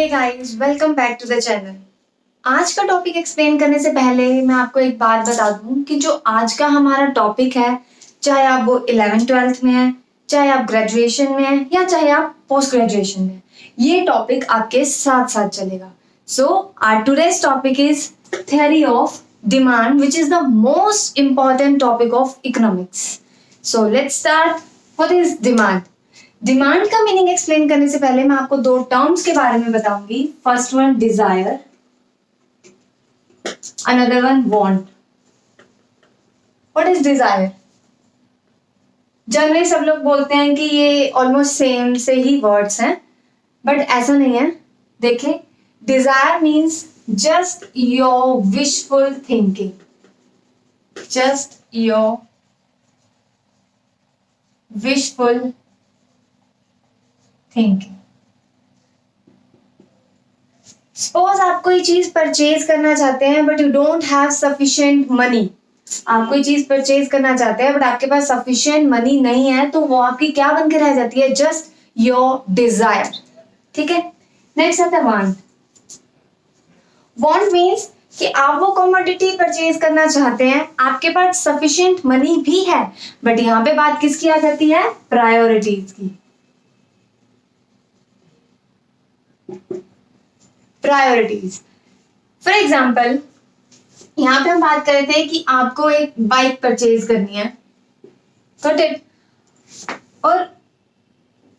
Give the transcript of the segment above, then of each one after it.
Hey guys, welcome back to the channel. आज का topic explain करने से पहले मैं आपको एक बात बता दूं कि जो आज का हमारा टॉपिक है, चाहे आप वो 11th-12th में है, चाहे आप ग्रेजुएशन में है या चाहे आप पोस्ट ग्रेजुएशन में, ये टॉपिक आपके साथ साथ चलेगा। So our today's topic is theory of demand, which is the most important topic of economics. So let's start. What is demand? Demand का मीनिंग एक्सप्लेन करने से पहले मैं आपको दो टर्म्स के बारे में बताऊंगी। First one Dzire, another one want. What is desire? Generally सब लोग बोलते हैं कि ये ऑलमोस्ट सेम से ही वर्ड्स हैं, बट ऐसा नहीं है। देखें, desire means just your wishful thinking, just your wishful thinking. Suppose आप कोई चीज परचेज करना चाहते हैं but you don't have sufficient money. आप कोई चीज परचेज करना चाहते हैं बट आपके पास सफिशिएंट मनी नहीं है, तो वो आपकी क्या बन के रह जाती है? Just your desire. ठीक है। नेक्स्ट आता है वांट। वांट मीन्स कि आप वो कमोडिटी परचेज करना चाहते हैं, आपके पास सफिशिएंट मनी भी है, बट यहाँ पे बात किसकी आ जाती है? प्रायोरिटीज की। प्रायोरिटीज। फॉर एग्जाम्पल, यहां पे हम बात कर रहे थे कि आपको एक बाइक परचेज करनी है, गॉट इट। और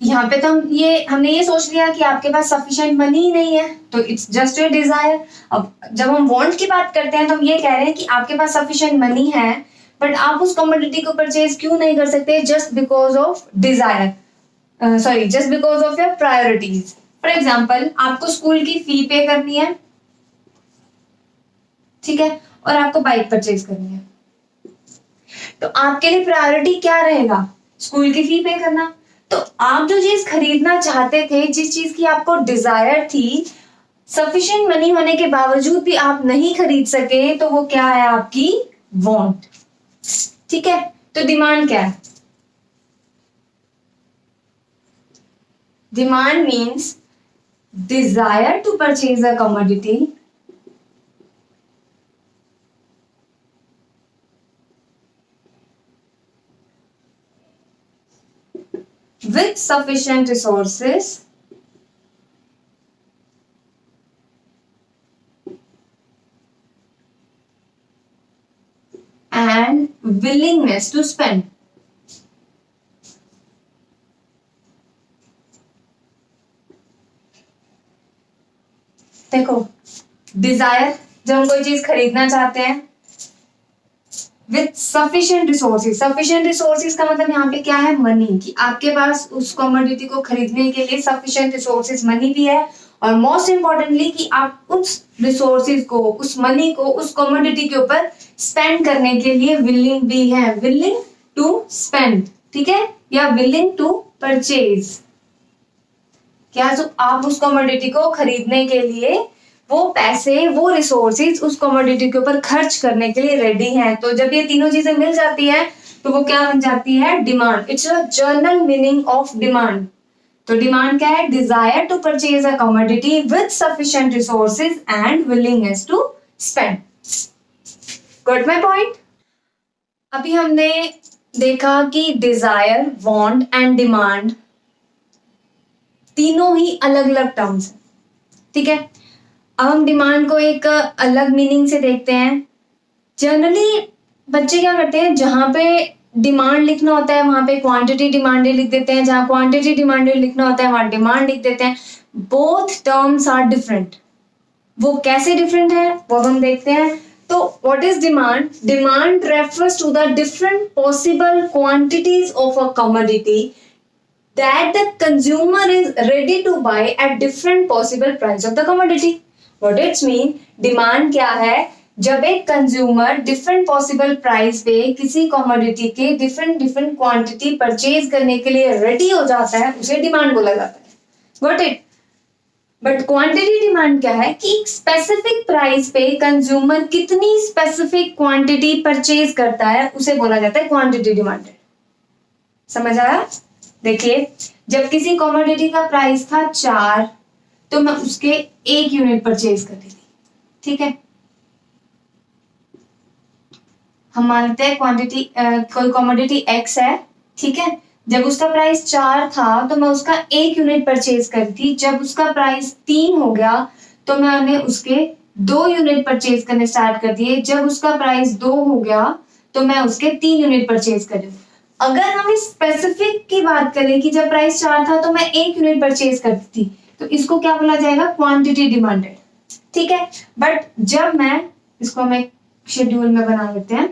यहाँ पे तो हमने ये सोच लिया कि आपके पास सफिशिएंट मनी ही नहीं है, तो इट्स जस्ट योर डिजायर। अब जब हम वांट की बात करते हैं तो हम ये कह रहे हैं कि आपके पास सफिशिएंट मनी है, बट आप उस कमोडिटी को परचेज क्यों नहीं कर सकते? Just because of desire, just because of your priorities. For example, आपको स्कूल की फी पे करनी है, ठीक है, और आपको बाइक परचेज करनी है, तो आपके लिए प्रायोरिटी क्या रहेगा? स्कूल की फी पे करना। तो आप जो चीज खरीदना चाहते थे, जिस चीज की आपको डिजायर थी, सफिशिएंट मनी होने के बावजूद भी आप नहीं खरीद सके, तो वो क्या है? आपकी वांट। ठीक है। तो डिमांड क्या है? Demand means desire to purchase a commodity with sufficient resources and willingness to spend. देखो, डिजायर, जब हम कोई चीज खरीदना चाहते हैं, with sufficient resources. Sufficient resources का मतलब यहाँ पे क्या है? मनी। कि आपके पास उस कमोडिटी को खरीदने के लिए सफिशिएंट रिसोर्सेज, मनी भी है, और मोस्ट इंपॉर्टेंटली कि आप उस रिसोर्सेज को, उस मनी को उस कमोडिटी के ऊपर स्पेंड करने के लिए विलिंग भी है। विलिंग टू स्पेंड, ठीक है, या विलिंग टू परचेज। क्या जो आप उस कमोडिटी को खरीदने के लिए वो पैसे, वो रिसोर्सेज उस कमोडिटी के ऊपर खर्च करने के लिए रेडी हैं। तो जब ये तीनों चीजें मिल जाती है तो वो क्या बन जाती है? Demand. It's a general meaning of demand. तो डिमांड क्या है? Desire to purchase a commodity with sufficient resources and willingness to spend. Got my point? अभी हमने देखा कि डिजायर, वांट एंड डिमांड तीनों ही अलग अलग टर्म्स हैं, ठीक है। अब हम डिमांड को एक अलग मीनिंग से देखते हैं। जनरली बच्चे क्या करते हैं, जहां पे डिमांड लिखना होता है वहां पे क्वांटिटी डिमांडेड लिख देते हैं, जहां क्वांटिटी डिमांडेड लिखना होता है वहां डिमांड लिख देते हैं। Both terms are different. वो कैसे डिफरेंट है वो हम देखते हैं। तो what is demand? Demand refers to the different possible quantities of a commodity that the consumer is ready to buy at different possible price of the commodity. What it mean? Demand क्या है? जब एक consumer different possible price पे किसी commodity के different quantity purchase करने के लिए रेडी हो जाता है, उसे डिमांड बोला जाता है। Got it? But quantity demand क्या है? कि स्पेसिफिक प्राइस पे कंज्यूमर कितनी स्पेसिफिक क्वांटिटी परचेज करता है, उसे बोला जाता है क्वांटिटी डिमांडेड। समझ आया? देखिए, जब किसी कमोडिटी का प्राइस था 4, तो मैं उसके 1 यूनिट परचेज कर रही थी, ठीक है। हम मानते हैं क्वांटिटी कोई कमोडिटी एक्स है, ठीक है। जब उसका प्राइस 4 था तो मैं उसका 1 यूनिट परचेज करी थी। जब उसका प्राइस 3 हो गया तो मैंने उसके 2 यूनिट परचेज करने स्टार्ट कर दिए। जब उसका प्राइस 2 हो गया तो मैं उसके 3 यूनिट परचेज कर रही हूँ। अगर हम इस स्पेसिफिक की बात करें कि जब प्राइस 4 था तो मैं 1 यूनिट परचेज करती थी, तो इसको क्या बोला जाएगा, क्वांटिटी डिमांडेड, ठीक है। बट जब मैं इसको हम एक शेड्यूल में बना लेते हैं,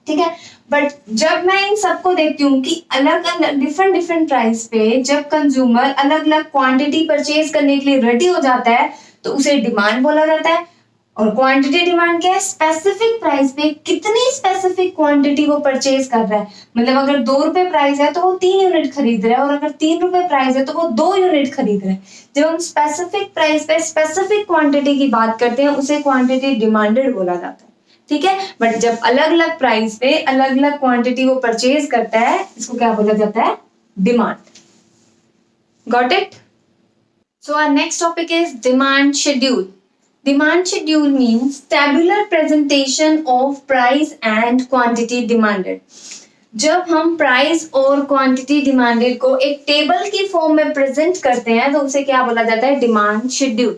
ठीक है। बट जब मैं इन सबको देखती हूँ कि अलग अलग डिफरेंट प्राइस पे जब कंज्यूमर अलग अलग क्वांटिटी परचेज करने के लिए रेडी हो जाता है तो उसे डिमांड बोला जाता है। और क्वांटिटी डिमांड क्या है, स्पेसिफिक प्राइस पे कितनी स्पेसिफिक क्वांटिटी वो परचेज कर रहा है। मतलब अगर 2 रुपए प्राइस है तो वो 3 यूनिट खरीद रहा है, और अगर 3 रुपए प्राइस है तो वो 2 यूनिट खरीद रहा है। जब हम स्पेसिफिक प्राइस पे स्पेसिफिक क्वांटिटी की बात करते हैं उसे क्वांटिटी डिमांडेड बोला जाता है, ठीक है। बट जब अलग अलग प्राइस पे अलग अलग क्वांटिटी वो परचेज करता है, इसको क्या बोला जाता है, demand. Got it? So our next topic is demand schedule. Demand schedule means tabular presentation of price and quantity demanded. जब हम प्राइस और क्वांटिटी डिमांडेड को एक टेबल की फॉर्म में प्रेजेंट करते हैं तो उसे क्या बोला जाता है, डिमांड शेड्यूल।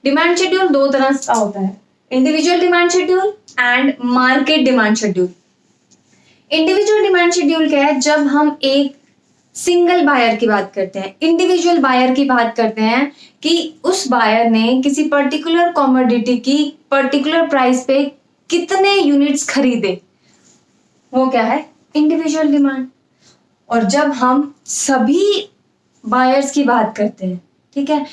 डिमांड शेड्यूल 2 तरह का होता है, individual demand schedule and market demand schedule. Individual demand schedule क्या है, जब हम एक सिंगल बायर की बात करते हैं, इंडिविजुअल बायर की बात करते हैं कि उस बायर ने किसी पर्टिकुलर कमोडिटी की पर्टिकुलर प्राइस पे कितने यूनिट्स खरीदे, वो क्या है, इंडिविजुअल डिमांड। और जब हम सभी बायर्स की बात करते हैं, ठीक है,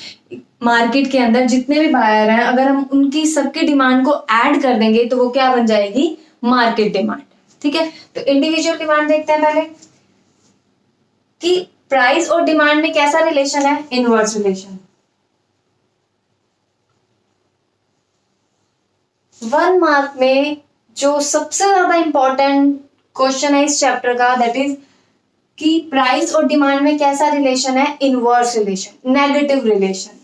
मार्केट के अंदर जितने भी बायर हैं अगर हम उनकी सबकी डिमांड को ऐड कर देंगे तो वो क्या बन जाएगी, मार्केट डिमांड, ठीक है। तो इंडिविजुअल डिमांड देखते हैं पहले कि प्राइस और डिमांड में कैसा रिलेशन है, इनवर्स रिलेशन। 1 मार्क में जो सबसे ज्यादा इंपॉर्टेंट क्वेश्चन है इस चैप्टर का, दैट इज कि प्राइस और डिमांड में कैसा रिलेशन है, इनवर्स रिलेशन, नेगेटिव रिलेशन,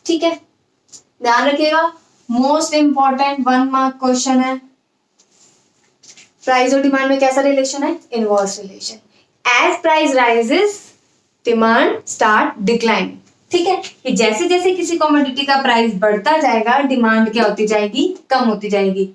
ठीक है। ध्यान रखिएगा, मोस्ट इंपॉर्टेंट 1 मार्क क्वेश्चन है। प्राइस और डिमांड में कैसा रिलेशन है, inverse relation. As price rises demand start declining, ठीक है। कि जैसे जैसे किसी कमोडिटी का प्राइस बढ़ता जाएगा डिमांड क्या होती जाएगी, कम होती जाएगी।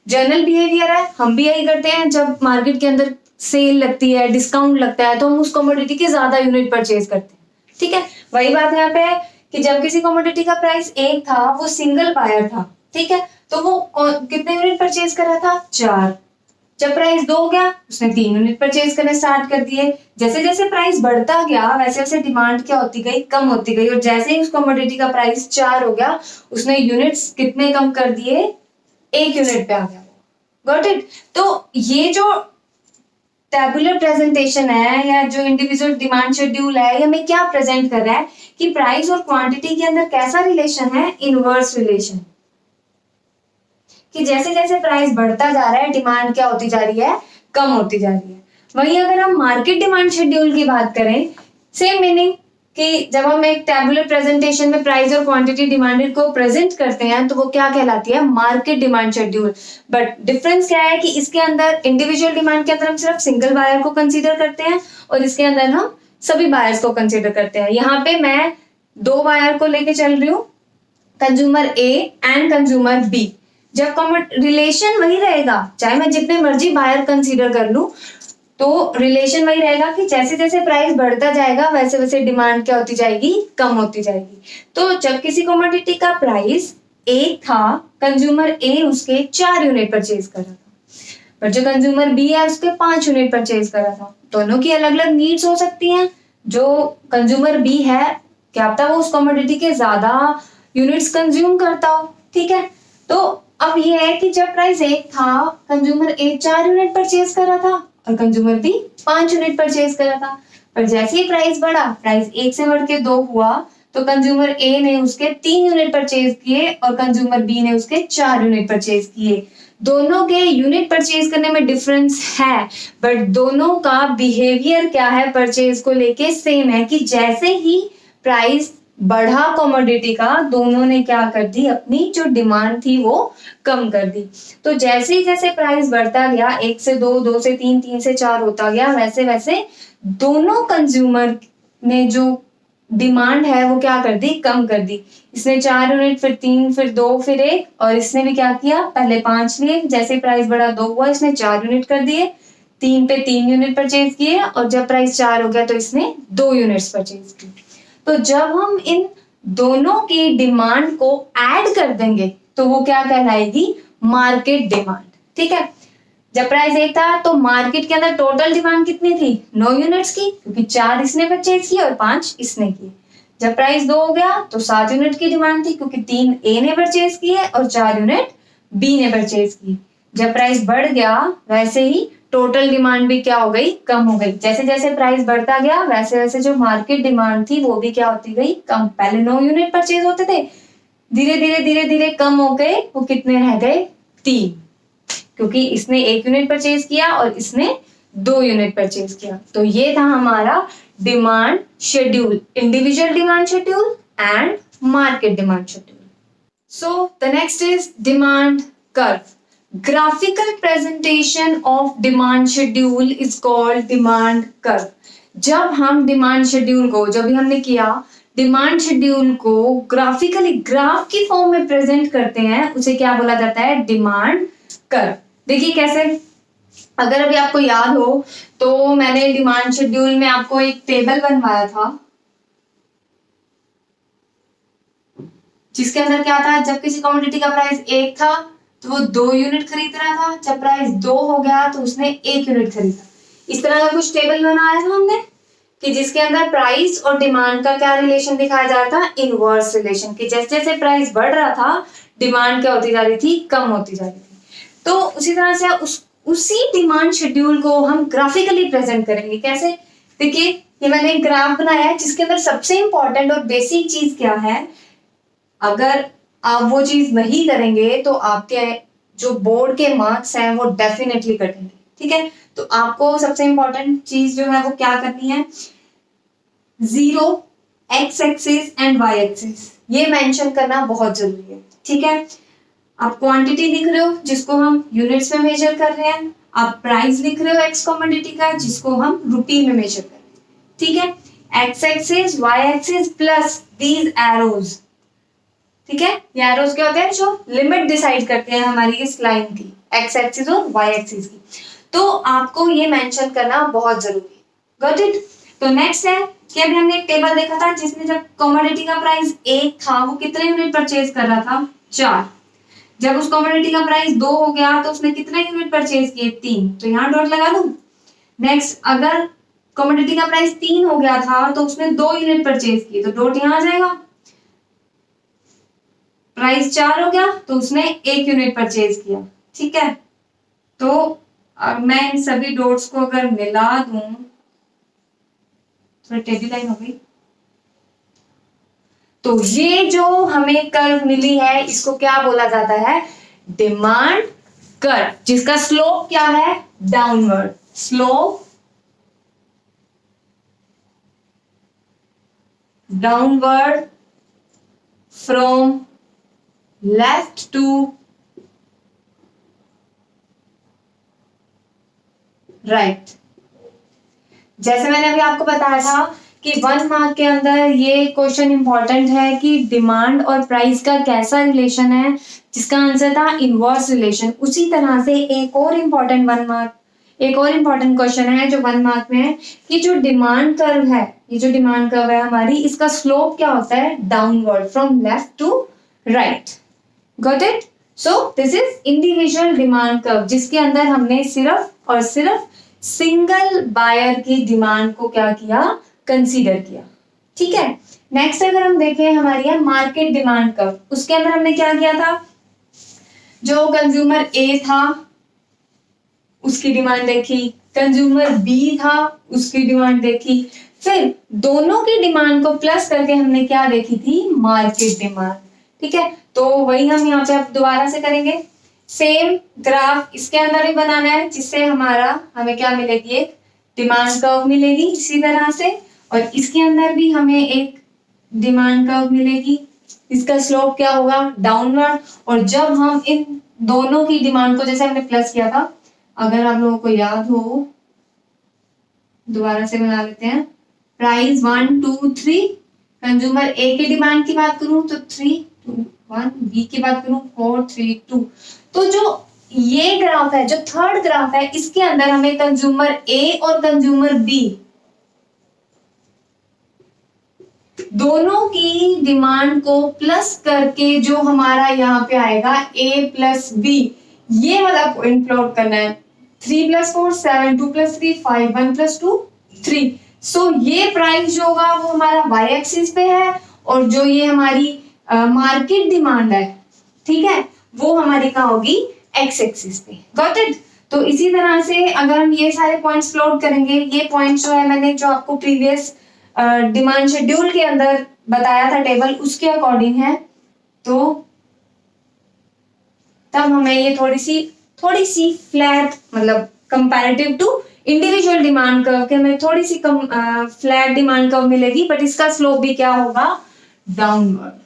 जनरल बिहेवियर है, हम भी यही करते हैं, जब मार्केट के अंदर सेल लगती है, डिस्काउंट लगता है तो हम उस कमोडिटी के ज्यादा यूनिट परचेज करते हैं, ठीक है। वही बात यहाँ पे है कि जब किसी कमोडिटी का प्राइस 1 था, वो सिंगल बायर था, ठीक है, तो वो कितने यूनिट परचेज कर रहा था, 4। जब प्राइस 2 हो गया उसने 3 यूनिट परचेज करने स्टार्ट कर दिए। जैसे जैसे प्राइस बढ़ता गया वैसे वैसे डिमांड क्या होती गई, कम होती गई। और जैसे ही उस कमोडिटी का प्राइस 4 हो गया उसने यूनिट्स कितने कम कर दिए, 1 यूनिट पे आ गया। Got it? तो ये जो टेबुलर प्रेजेंटेशन है या जो इंडिविजुअल डिमांड शेड्यूल है, ये हमें क्या प्रेजेंट कर रहा है कि प्राइस और क्वांटिटी के अंदर कैसा रिलेशन है, इनवर्स रिलेशन। कि जैसे जैसे प्राइस बढ़ता जा रहा है डिमांड क्या होती जा रही है, कम होती जा रही है। वहीं अगर हम मार्केट डिमांड शेड्यूल की बात करें, सेम मीनिंग कि जब हम एक टेबुलर प्रेजेंटेशन में प्राइस और क्वांटिटी डिमांडेड को प्रेजेंट करते हैं तो वो क्या कहलाती है, market demand schedule. But difference क्या है कि इसके अंदर इंडिविजुअल डिमांड के अंदर हम सिर्फ सिंगल बायर को कंसीडर करते हैं और इसके अंदर हम सभी बायर्स को कंसीडर करते हैं। यहाँ पे मैं 2 बायर को लेके चल रही हूँ, consumer A and consumer B. जब रिलेशन वही रहेगा, चाहे मैं जितने मर्जी बायर कंसीडर कर लूं तो रिलेशन वही रहेगा कि जैसे जैसे प्राइस बढ़ता जाएगा वैसे वैसे डिमांड क्या होती जाएगी, कम होती जाएगी। तो जब किसी कमोडिटी का प्राइस 1 था, कंज्यूमर ए उसके 4 यूनिट परचेज कर रहा था, पर जो कंज्यूमर बी है उसके 5 यूनिट परचेज कर रहा था। दोनों की अलग अलग नीड्स हो सकती हैं। जो कंज्यूमर बी है क्या पता वो उस कमोडिटी के ज्यादा यूनिट्स कंज्यूम करता हो, ठीक है। तो अब ये है कि जब प्राइस 1 था, कंज्यूमर ए 4 यूनिट परचेज कर रहा था और कंज्यूमर बी 5 यूनिट परचेज कर रहा था। पर जैसे ही प्राइस बढ़ा, प्राइस 1 से बढ़ के 2 हुआ तो कंज्यूमर ए ने उसके 3 यूनिट परचेज किए और कंज्यूमर बी ने उसके 4 यूनिट परचेज किए। दोनों के यूनिट परचेज करने में डिफरेंस है, बट दोनों का बिहेवियर क्या है परचेज को लेके सेम है कि जैसे ही प्राइस बढ़ा कमोडिटी का, दोनों ने क्या कर दी, अपनी जो डिमांड थी वो कम कर दी। तो जैसे ही जैसे प्राइस बढ़ता गया, 1 से 2, 2 से 3, 3 से 4 होता गया, वैसे वैसे दोनों कंज्यूमर ने जो डिमांड है वो क्या कर दी, कम कर दी। इसने 4 यूनिट, फिर 3, फिर 2, फिर 1, और इसने भी क्या किया, पहले 5 लिए, जैसे प्राइस बढ़ा 2 हुआ, इसने 4 यूनिट कर दिए, 3 पे 3 यूनिट परचेज किए, और जब प्राइस 4 हो गया तो इसने 2 यूनिट्स परचेज की। तो जब हम इन दोनों की डिमांड को ऐड कर देंगे तो वो क्या कहलाएगी, मार्केट डिमांड। ठीक है, जब प्राइस 1 था तो मार्केट के अंदर टोटल डिमांड कितनी थी, 9 यूनिट्स की, क्योंकि 4 इसने परचेज किए और 5 इसने किए। जब प्राइस 2 हो गया तो 7 यूनिट की डिमांड थी, क्योंकि 3 ए ने परचेज किए और 4 यूनिट बी ने परचेज की। जब प्राइस बढ़ गया वैसे ही टोटल डिमांड भी क्या हो गई, कम हो गई। जैसे जैसे प्राइस बढ़ता गया वैसे वैसे जो मार्केट डिमांड थी वो भी क्या होती गई, कम। पहले 9 यूनिट परचेज होते थे, धीरे धीरे धीरे धीरे कम हो गए, वो कितने रह गए, 3, क्योंकि इसने 1 यूनिट परचेज किया और इसने 2 यूनिट परचेज किया। तो ये था हमारा demand schedule, individual demand schedule and market demand schedule. So the next is demand curve. Graphical presentation of demand schedule is called demand curve. जब हम डिमांड शेड्यूल को, जो भी हमने किया, डिमांड शेड्यूल को ग्राफिकली ग्राफ की फॉर्म में प्रेजेंट करते हैं, उसे क्या बोला जाता है, डिमांड कर्व। देखिए कैसे, अगर अभी आपको याद हो तो मैंने डिमांड शेड्यूल में आपको एक टेबल बनवाया था, जिसके अंदर क्या था, जब किसी कमोडिटी का प्राइस 1 था तो वो 2 यूनिट खरीद रहा था, जब प्राइस 2 हो गया तो उसने 1 यूनिट खरीदा। इस तरह का कुछ टेबल बनाया था हमने, कि जिसके अंदर प्राइस और डिमांड का क्या रिलेशन दिखाया जा रहा था, इनवर्स रिलेशन, कि जैसे जैसे प्राइस बढ़ रहा था डिमांड क्या होती जा रही थी, कम होती जा रही थी। तो उसी तरह से उसी डिमांड शेड्यूल को हम ग्राफिकली प्रेजेंट करेंगे। कैसे, देखिए ये मैंने एक ग्राफ बनाया है, जिसके अंदर सबसे इंपॉर्टेंट और बेसिक चीज क्या है, अगर आप वो चीज नहीं करेंगे तो आपके जो बोर्ड के मार्क्स हैं वो डेफिनेटली कटेंगे। ठीक है, तो आपको सबसे इंपॉर्टेंट चीज जो है वो क्या करनी है, 0, X axis and Y axis, ये मेंशन करना बहुत जरूरी है। ठीक है, आप क्वांटिटी लिख रहे हो जिसको हम यूनिट्स में मेजर कर रहे हैं, आप प्राइस लिख रहे हो एक्स कमोडिटी का जिसको हम रुपी में मेजर कर रहे हैं। ठीक है, X axis, Y axis plus these arrows. ठीक है, ये एरोज क्या होते हैं, जो लिमिट डिसाइड करते हैं हमारी इस लाइन की, एक्स एक्सिस और वाई एक्सिस की। तो आपको ये मेंशन करना बहुत जरूरी है। Got it. तो नेक्स्ट है कि अभी हमने एक टेबल देखा था जिसमें जब कमोडिटी का प्राइस 1 था वो कितने यूनिट परचेज कर रहा था, 4। जब उस कमोडिटी का प्राइस 2 हो गया तो उसने कितने यूनिट परचेज किए, 3। तो यहाँ डॉट लगा दूं। नेक्स्ट, अगर कमोडिटी का प्राइस 3 हो गया था तो उसने 2 यूनिट परचेज किए, तो डॉट यहाँ आ जाएगा। प्राइस 4 हो गया तो उसने 1 यूनिट परचेज किया। ठीक है, तो अब मैं इन सभी डॉट्स को अगर मिला दूं, थोड़ी टेढ़ी लाइन हो गई, तो ये जो हमें कर्व मिली है इसको क्या बोला जाता है, डिमांड कर्व, जिसका स्लोप क्या है, downward. Slope downward from left to right. जैसे मैंने अभी आपको बताया था कि 1 मार्क के अंदर ये क्वेश्चन इंपॉर्टेंट है कि डिमांड और प्राइस का कैसा रिलेशन है, जिसका आंसर था इनवर्स रिलेशन। उसी तरह से एक और इम्पॉर्टेंट क्वेश्चन है जो 1 मार्क में है कि जो डिमांड कर्व है, ये जो डिमांड कर्व है हमारी, इसका स्लोप क्या होता है, downward from left to right. Got it. So this is individual demand curve, जिसके अंदर हमने सिर्फ और सिर्फ सिंगल बायर की डिमांड को क्या किया, कंसीडर किया। ठीक है, नेक्स्ट अगर हम देखें हमारी है मार्केट डिमांड कर्व, उसके अंदर हमने क्या किया था, जो कंज्यूमर ए था उसकी डिमांड देखी, कंज्यूमर बी था उसकी डिमांड देखी, फिर दोनों की डिमांड को प्लस करके हमने क्या देखी थी, मार्केट डिमांड। ठीक है, तो वही हम यहाँ पे अब दोबारा से करेंगे। सेम ग्राफ इसके अंदर भी बनाना है, जिससे हमें क्या मिलेगी, एक डिमांड कर्व मिलेगी इसी तरह से, और इसके अंदर भी हमें एक डिमांड कर्व मिलेगी। इसका स्लोप क्या होगा, डाउनवर्ड। और जब हम इन दोनों की डिमांड को, जैसे हमने प्लस किया था, अगर आप लोगों को याद हो, दोबारा से बना लेते हैं। प्राइस 1 2 3, कंज्यूमर ए की डिमांड की बात करूं तो 3 2 1, बी की बात करूं 4 3 2। तो जो ये ग्राफ है, जो थर्ड ग्राफ है, इसके अंदर हमें कंज्यूमर ए और कंज्यूमर बी दोनों की डिमांड को प्लस करके जो हमारा यहाँ पे आएगा ए प्लस बी, ये वाला पॉइंट प्लॉट करना है। 3 + 4 7, 2 + 3 5, 1 + 2 3। सो ये प्राइस जो होगा वो हमारा वाई एक्सिस पे है, और जो ये हमारी मार्केट डिमांड है, ठीक है, वो हमारी कहाँ होगी, एक्स एक्सिस पे। Got it. तो इसी तरह से अगर हम ये सारे पॉइंट्स प्लॉट करेंगे, ये पॉइंट्स जो है मैंने जो आपको प्रीवियस डिमांड शेड्यूल के अंदर बताया था टेबल, उसके अकॉर्डिंग है, तो तब हमें ये थोड़ी सी फ्लैट, मतलब comparative to individual demand curve के हमें थोड़ी सी कम फ्लैट डिमांड कर्व मिलेगी, बट इसका स्लोप भी क्या होगा, डाउनवर्ड,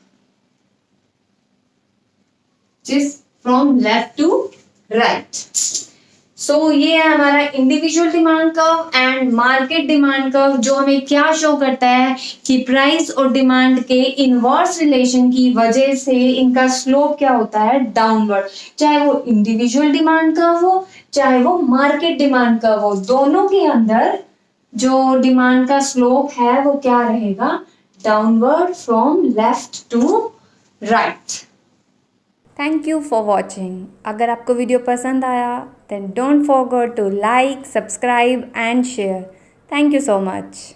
जिस from left to right. So ये है हमारा individual demand curve and market demand curve, जो हमें क्या शो करता है कि प्राइस और डिमांड के इनवर्स रिलेशन की वजह से इनका स्लोप क्या होता है, डाउनवर्ड। चाहे वो इंडिविजुअल डिमांड कर्व हो, चाहे वो मार्केट डिमांड कर्व हो, दोनों के अंदर जो डिमांड का स्लोप है वो क्या रहेगा, downward from left to right. Thank you for watching. अगर आपको वीडियो पसंद आया then don't forget to like, subscribe and share. Thank you so much.